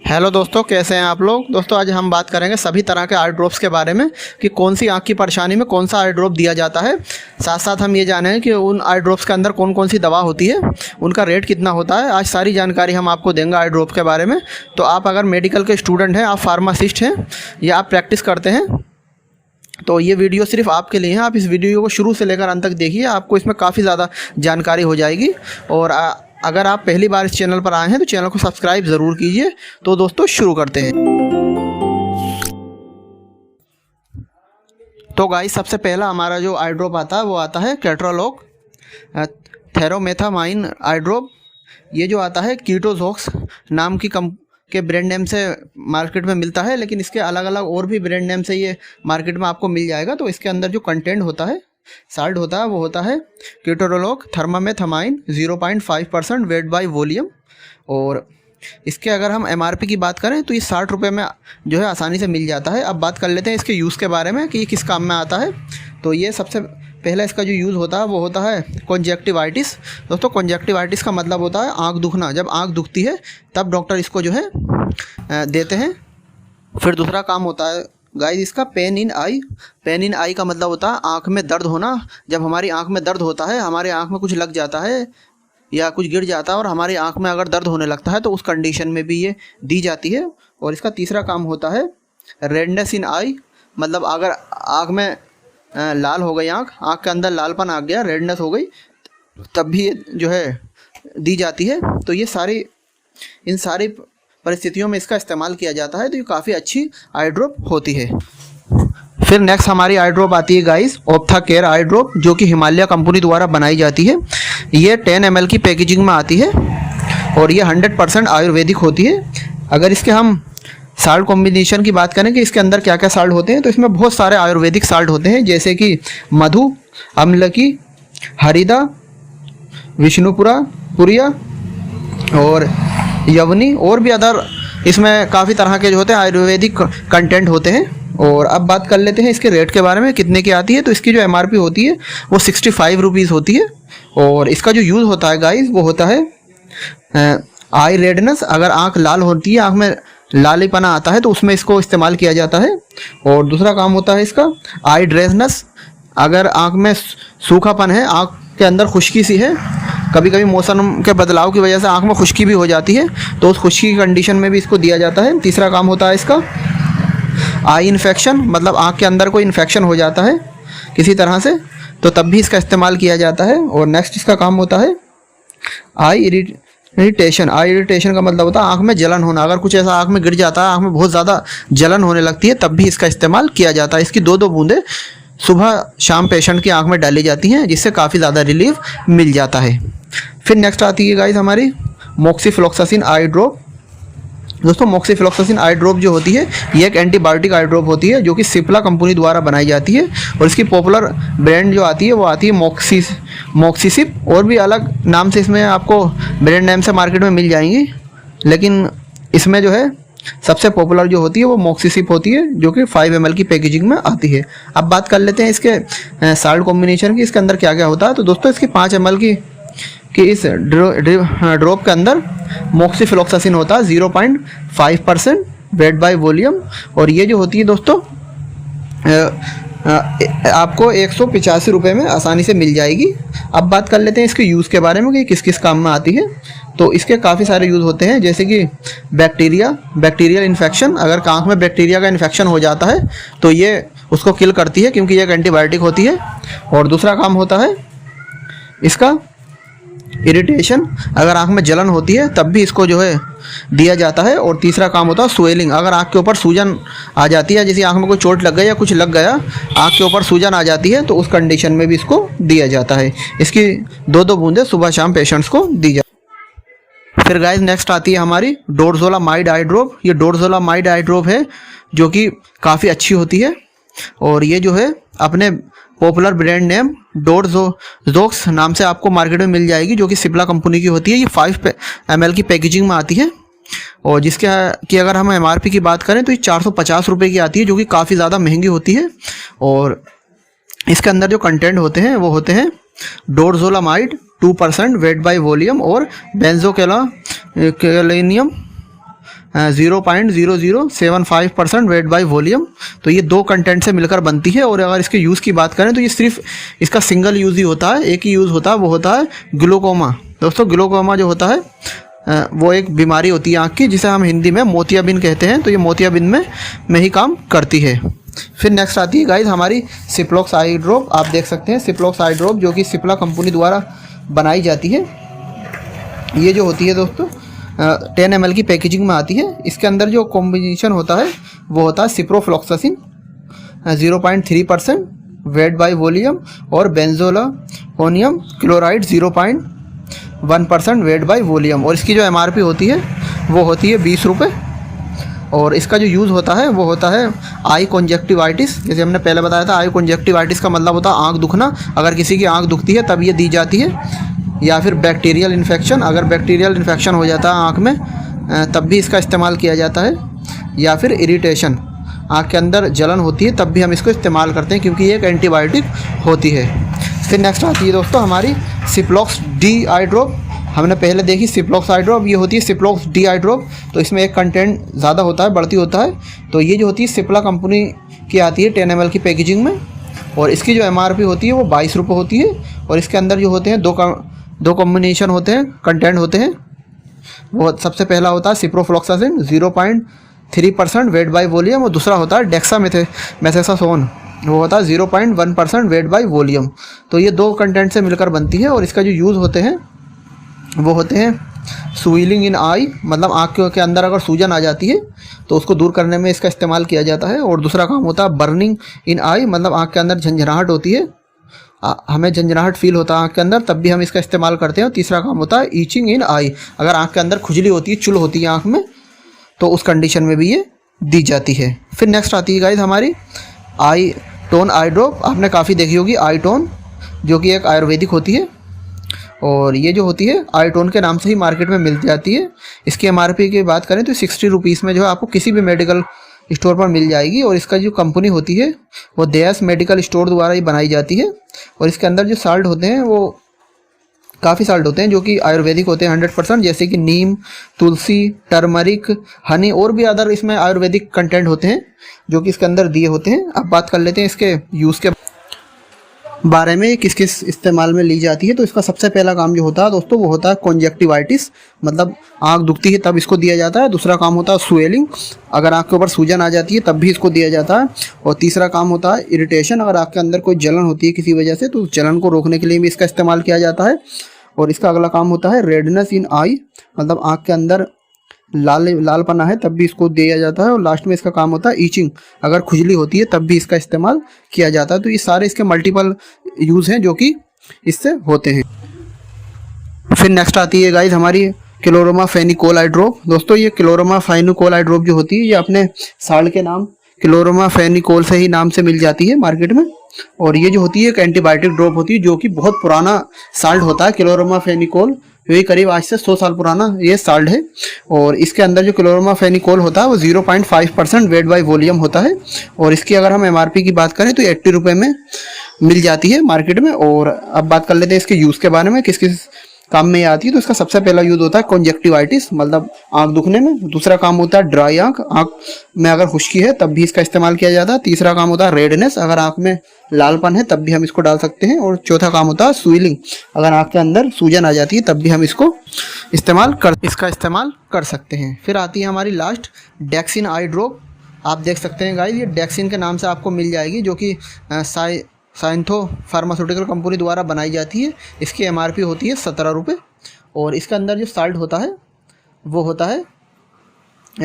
Hello दोस्तों, कैसे हैं आप लोग। दोस्तों आज हम बात करेंगे सभी तरह के आई ड्रॉप्स के बारे में कि कौन सी आँख की परेशानी में कौन सा आई ड्रॉप दिया जाता है। साथ साथ हम ये जानेंगे कि उन आई ड्रॉप्स के अंदर कौन कौन सी दवा होती है, उनका रेट कितना होता है। आज सारी जानकारी हम आपको देंगे आई ड्रॉप के बारे में। तो आप अगर मेडिकल के स्टूडेंट हैं, आप फार्मासिस्ट हैं या आप प्रैक्टिस करते हैं तो ये वीडियो सिर्फ आपके लिए है। आप इस वीडियो को शुरू से लेकर अंत तक देखिए, आपको इसमें काफ़ी ज़्यादा जानकारी हो जाएगी। और अगर आप पहली बार इस चैनल पर आए हैं तो चैनल को सब्सक्राइब ज़रूर कीजिए। तो दोस्तों शुरू करते हैं। तो गाइस, सबसे पहला हमारा जो आई ड्रॉप आता है वो आता है केट्रालॉक थेरोमेथामाइन आई ड्रॉप। ये जो आता है कीटोजॉक्स नाम की के ब्रांड नेम से मार्केट में मिलता है, लेकिन इसके अलग अलग और भी ब्रांड नेम से ये मार्केट में आपको मिल जाएगा। तो इसके अंदर जो कंटेंट होता है, साल्ट होता है, वो होता है कीटोरोलॉक थर्मामेथामाइन 0.5% वेट बाय वॉल्यूम। और इसके अगर हम एमआरपी की बात करें तो ये 60 रुपये में जो है आसानी से मिल जाता है। अब बात कर लेते हैं इसके यूज़ के बारे में कि ये किस काम में आता है। तो ये सबसे पहला इसका जो यूज़ होता है वो होता है कॉन्जेक्टिवाइटिस। दोस्तों कॉन्जेक्टिवाइटिस का मतलब होता है आँख दुखना। जब आँख दुखती है तब डॉक्टर इसको जो है देते हैं। फिर दूसरा काम होता है गाइस इसका pain in I. Pain in आई का मतलब होता है आँख में दर्द होना। जब हमारी आँख में दर्द होता है, हमारे आँख में कुछ लग जाता है या कुछ गिर जाता है और हमारी आँख में अगर दर्द होने लगता है तो उस कंडीशन में भी ये दी जाती है। और इसका तीसरा काम होता है रेडनेस इन आई। मतलब अगर आँख में लाल हो गई, आँख के अंदर लालपन आ गया, रेडनेस हो गई, तब भी ये जो है दी जाती है। तो ये इन सारी परिस्थितियों में इसका इस्तेमाल किया जाता है। तो ये काफ़ी अच्छी आई ड्रॉप होती है। फिर नेक्स्ट हमारी आई ड्रॉप आती है guys ophtha care I drop, जो कि हिमालय कंपनी द्वारा बनाई जाती है। ये 10 ml की पैकेजिंग में आती है और ये 100% आयुर्वेदिक होती है। अगर इसके हम साल्ट कॉम्बिनेशन की बात करें कि इसके अंदर क्या क्या साल्ट होते हैं, तो इसमें बहुत सारे आयुर्वेदिक साल्ट होते हैं, जैसे कि मधु, अम्लकी, हरिदा, विष्णुपुरिया और यवनी, और भी अदर इसमें काफ़ी तरह के जो होते हैं आयुर्वेदिक कंटेंट होते हैं। और अब बात कर लेते हैं इसके रेट के बारे में, कितने की आती है। तो इसकी जो एमआरपी होती है वो 65 रुपीज़ होती है। और इसका जो यूज़ होता है गाइस वो होता है आई रेडनेस। अगर आँख लाल होती है, आँख में लालीपना आता है, तो उसमें इसको इस्तेमाल किया जाता है। और दूसरा काम होता है इसका आई ड्रेसनेस। अगर आँख में सूखापन है, आँख के अंदर खुश्की सी है, कभी कभी मौसम के बदलाव की वजह से आँख में खुश्की भी हो जाती है, तो उस खुश्की की कंडीशन में भी इसको दिया जाता है। तीसरा काम होता है इसका आई इन्फेक्शन। मतलब आँख के अंदर कोई इन्फेक्शन हो जाता है किसी तरह से, तो तब भी इसका इस्तेमाल किया जाता है। और नेक्स्ट इसका काम होता है आई इरिटेशन। आई इरिटेशन का मतलब होता है आँख में जलन होना। अगर कुछ ऐसा आँख में गिर जाता है, आँख में बहुत ज़्यादा जलन होने लगती है, तब भी इसका इस्तेमाल किया जाता है। इसकी 2-2 बूंदें सुबह शाम पेशेंट की आँख में डाली जाती हैं, जिससे काफ़ी ज़्यादा रिलीफ मिल जाता है। फिर नेक्स्ट आती है गाइस हमारी मोक्सीफ्लोक्सासिन आई ड्रॉप। दोस्तों मोक्सीफ्लोक्सासिन आई ड्रॉप जो होती है ये एक एंटीबायोटिक आई ड्रॉप होती है, जो कि सिप्ला कंपनी द्वारा बनाई जाती है। और इसकी पॉपुलर ब्रांड जो आती है वो आती है मोक्सीसिप। और भी अलग नाम से इसमें आपको ब्रांड नेम से मार्केट में मिल जाएंगी, लेकिन इसमें जो है सबसे पॉपुलर जो होती है वो मोक्सीसिप होती है, जो कि 5 ml की पैकेजिंग में आती है। अब बात कर लेते हैं इसके साल्ट कॉम्बिनेशन की, इसके अंदर क्या क्या होता है। तो दोस्तों इसकी 5 ml की इस ड्रॉप के अंदर मोक्सीफ्लोक्सासिन होता है 0.5% वेट बाय वॉल्यूम। और ये जो होती है दोस्तों आपको 185 रुपये में आसानी से मिल जाएगी। अब बात कर लेते हैं इसके यूज़ के बारे में कि किस किस काम में आती है। तो इसके काफ़ी सारे यूज़ होते हैं, जैसे कि बैक्टीरियल इन्फेक्शन। अगर आँख में बैक्टीरिया का इन्फेक्शन हो जाता है तो ये उसको किल करती है, क्योंकि ये एक एंटीबायोटिक होती है। और दूसरा काम होता है इसका इरिटेशन। अगर आँख में जलन होती है तब भी इसको जो है दिया जाता है। और तीसरा काम होता है स्वेलिंग। अगर आँख के ऊपर सूजन आ जाती है, जैसे आँख में कोई चोट लग गई या कुछ लग गया, आँख के ऊपर सूजन आ जाती है, तो उस कंडीशन में भी इसको दिया जाता है। इसकी 2-2 बूंदें सुबह शाम पेशेंट्स को दी जाती है। फिर गाइस नेक्स्ट आती है हमारी डोरज़ोलामाइड आई ड्रॉप। ये डोरज़ोलामाइड आई ड्रॉप है जो कि काफ़ी अच्छी होती है। और ये जो है अपने पॉपुलर ब्रांड नेम डोरज़ोक्स नाम से आपको मार्केट में मिल जाएगी, जो कि सिप्ला कंपनी की होती है। ये 5 ml की पैकेजिंग में आती है। और जिसके कि अगर हम एमआरपी की बात करें तो ये 450 रुपये की आती है, जो कि काफ़ी ज़्यादा महंगी होती है। और इसके अंदर जो कंटेंट होते हैं वो होते हैं डोरज़ोलामाइड 2% वेट बाय वॉल्यूम और बेंजोकेलानियम 0.0075% वेट बाय वॉल्यूम। तो ये दो कंटेंट से मिलकर बनती है। और अगर इसके यूज़ की बात करें तो ये सिर्फ इसका सिंगल यूज़ ही होता है, एक ही यूज़ होता है, वो होता है ग्लूकोमा। दोस्तों ग्लूकोमा जो होता है वो एक बीमारी होती है आँख की, जिसे हम हिंदी में मोतियाबिंद कहते हैं। तो ये मोतियाबिंद में ही काम करती है। फिर नेक्स्ट आती है गाइस हमारी सिप्लॉक्स आई ड्रॉप। आप देख सकते हैं सिप्लॉक्स आई ड्रॉप जो कि सिप्ला कंपनी द्वारा बनाई जाती है। ये जो होती है दोस्तों 10 ml की पैकेजिंग में आती है। इसके अंदर जो कॉम्बिनेशन होता है वो होता है सिप्रोफ्लॉक्सासिन 0.3% वेट बाय वॉल्यूम और बेंजोलाओनियम क्लोराइड 0.1% वेट बाय वॉल्यूम। और इसकी जो MRP होती है वो होती है 20 रुपये। और इसका जो यूज़ होता है वो होता है आई कॉन्जेक्टिवाइटिस। जैसे हमने पहले बताया था, आई कॉन्जेक्टिवाइटिस का मतलब होता है आँख दुखना। अगर किसी की आँख दुखती है तब ये दी जाती है। या फिर बैक्टीरियल इन्फेक्शन, अगर बैक्टीरियल इन्फेक्शन हो जाता है आँख में तब भी इसका इस्तेमाल किया जाता है। या फिर इरिटेशन, आँख के अंदर जलन होती है तब भी हम इसको इस्तेमाल करते हैं, क्योंकि ये एक एंटीबायोटिक होती है। फिर नेक्स्ट आती है दोस्तों हमारी सिप्लॉक्स डी आई ड्रॉप। हमने पहले देखी सिप्लॉक्स आई ड्रॉप, ये होती है सिप्लॉक्स डी आई ड्रॉप। तो इसमें एक कंटेंट ज़्यादा होता है, बढ़ती होता है। तो ये जो होती है सिप्ला कंपनी की आती है 10 ml की पैकेजिंग में। और इसकी जो MRP होती है वो 22 रुपये होती है। और इसके अंदर जो होते हैं दो कॉम्बिनेशन होते हैं, कंटेंट होते हैं। वो सबसे पहला होता है सिप्रोफ्लॉक्सासिन 0.3% वेट बाय वॉल्यूम और दूसरा होता है डेक्सामेथासोन, वो होता है 0.1% वेट बाय वॉल्यूम। तो ये दो कंटेंट से मिलकर बनती है। और इसका जो यूज़ होते हैं वो होते हैं स्वीलिंग इन आई, मतलब आँख के अंदर अगर सूजन आ जाती है तो उसको दूर करने में इसका इस्तेमाल किया जाता है। और दूसरा काम होता है बर्निंग इन आई, मतलब आँख के अंदर झंझनाहट होती है, हमें झंझनाहट फील होता है आँख के अंदर, तब भी हम इसका इस्तेमाल करते हैं। तीसरा काम होता है ईचिंग इन आई, अगर आँख के अंदर खुजली होती है, चुल होती है आँख में, तो उस कंडीशन में भी ये दी जाती है। फिर नेक्स्ट आती है गाइस हमारी आई टोन आई ड्रॉप। आपने काफ़ी देखी होगी आई टोन, जो कि एक आयुर्वेदिक होती है। और ये जो होती है आई टोन के नाम से ही मार्केट में मिल जाती है। इसकी MRP की बात करें तो 60 रुपीज़ में जो है आपको किसी भी मेडिकल स्टोर पर मिल जाएगी। और इसका जो कंपनी होती है वो दयास मेडिकल स्टोर द्वारा ही बनाई जाती है। और इसके अंदर जो साल्ट होते हैं वो काफ़ी साल्ट होते हैं जो कि आयुर्वेदिक होते हैं 100%, जैसे कि नीम, तुलसी, टर्मरिक, हनी और भी अदर इसमें आयुर्वेदिक कंटेंट होते हैं जो कि इसके अंदर दिए होते हैं। अब बात कर लेते हैं इसके यूज़ के बारे में, किस किस इस्तेमाल में ली जाती है। तो इसका सबसे पहला काम जो होता है दोस्तों वो होता है कॉन्जेक्टिवाइटिस, मतलब आँख दुखती है तब इसको दिया जाता है। दूसरा काम होता है स्वेलिंग, अगर आँख के ऊपर सूजन आ जाती है तब भी इसको दिया जाता है। और तीसरा काम होता है इरिटेशन, अगर आँख के अंदर कोई जलन होती है किसी वजह से तो उस जलन को रोकने के लिए भी इसका इस्तेमाल किया जाता है। और इसका अगला काम होता है रेडनेस इन आई, मतलब आँख के अंदर लालपना है तब भी इसको दिया जाता है। और लास्ट में इसका काम होता है ईचिंग, अगर खुजली होती है तब भी इसका इस्तेमाल किया जाता है। तो ये सारे इसके मल्टीपल यूज़ हैं जो कि इससे होते हैं। फिर नेक्स्ट आती है गाइस हमारी क्लोरोमाफेनिकोल आई ड्रॉप। दोस्तों ये क्लोरोमाफेनिकोल आई ड्रॉप जो होती है ये अपने साल्ट के नाम क्लोरोमाफेनिकोल से ही नाम से मिल जाती है मार्केट में। और ये जो होती है एक एंटीबायोटिक ड्रॉप होती है जो कि बहुत पुराना साल्ट होता है क्लोरोमाफेनिकोल, ये करीब आज से 100 साल पुराना ये साल्ट है। और इसके अंदर जो क्लोरोमाफेनिकोल होता है वो 0.5% वेट बाय वॉल्यूम होता है। और इसकी अगर हम MRP की बात करें तो 80 रुपये में मिल जाती है मार्केट में। और अब बात कर लेते हैं इसके यूज़ के बारे में, किस किस काम में ये आती है। तो इसका सबसे पहला यूज़ होता है कॉन्जेक्टिवाइटिस, मतलब आँख दुखने में। दूसरा काम होता है ड्राई आँख में अगर खुश्की है तब भी इसका इस्तेमाल किया जाता है। तीसरा काम होता है रेडनेस, अगर आँख में लालपन है तब भी हम इसको डाल सकते हैं। और चौथा काम होता है स्वेलिंग, अगर आँख के अंदर सूजन आ जाती है तब भी हम इसका इस्तेमाल कर सकते हैं। फिर आती है हमारी लास्ट डेक्सिन आई ड्रॉप। आप देख सकते हैं गाइस ये डेक्सिन के नाम से आपको मिल जाएगी, जो कि साइंथो फार्मास्यूटिकल कंपनी द्वारा बनाई जाती है। इसकी MRP होती है 17 रुपये। और इसके अंदर जो साल्ट होता है वो होता है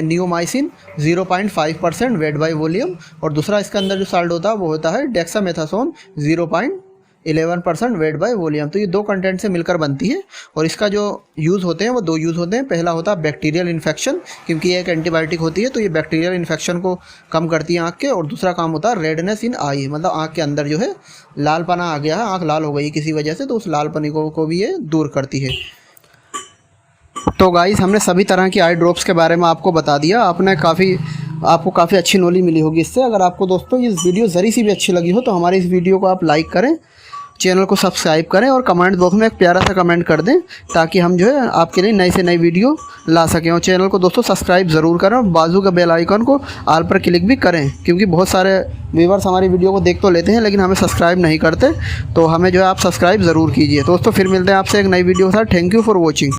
नियोमाइसिन 0.5% वेट बाय वॉल्यूम। और दूसरा इसके अंदर जो साल्ट होता है वो होता है डेक्सामेथासोन 0.11% वेट बाय वॉल्यूम। तो ये दो कंटेंट से मिलकर बनती है। और इसका जो यूज़ होते हैं वो दो यूज़ होते हैं। पहला होता है बैक्टीरियल इन्फेक्शन, क्योंकि ये एक एंटीबायोटिक होती है तो ये बैक्टीरियल इन्फेक्शन को कम करती है आँख के। और दूसरा काम होता है रेडनेस इन आई, मतलब आँख के अंदर जो है लालपना आ गया है, आँख लाल हो गई किसी वजह से, तो उस लालपनी को भी ये दूर करती है। तो गाइस हमने सभी तरह की आई ड्रॉप्स के बारे में आपको बता दिया। आपको काफ़ी अच्छी नॉलेज मिली होगी इससे। अगर आपको दोस्तों ये वीडियो ज़री सी भी अच्छी लगी हो तो हमारे इस वीडियो को आप लाइक करें, चैनल को सब्सक्राइब करें और कमेंट बॉक्स में एक प्यारा सा कमेंट कर दें, ताकि हम जो है आपके लिए नई से नई वीडियो ला सकें। और चैनल को दोस्तों सब्सक्राइब ज़रूर करें और बाजू का बेल आइकन को ऑल पर क्लिक भी करें, क्योंकि बहुत सारे व्यूअर्स हमारी वीडियो को देख तो लेते हैं लेकिन हमें सब्सक्राइब नहीं करते, तो हमें जो है आप सब्सक्राइब ज़रूर कीजिए। दोस्तों फिर मिलते हैं आपसे एक नई वीडियो के साथ। Thank you for watching.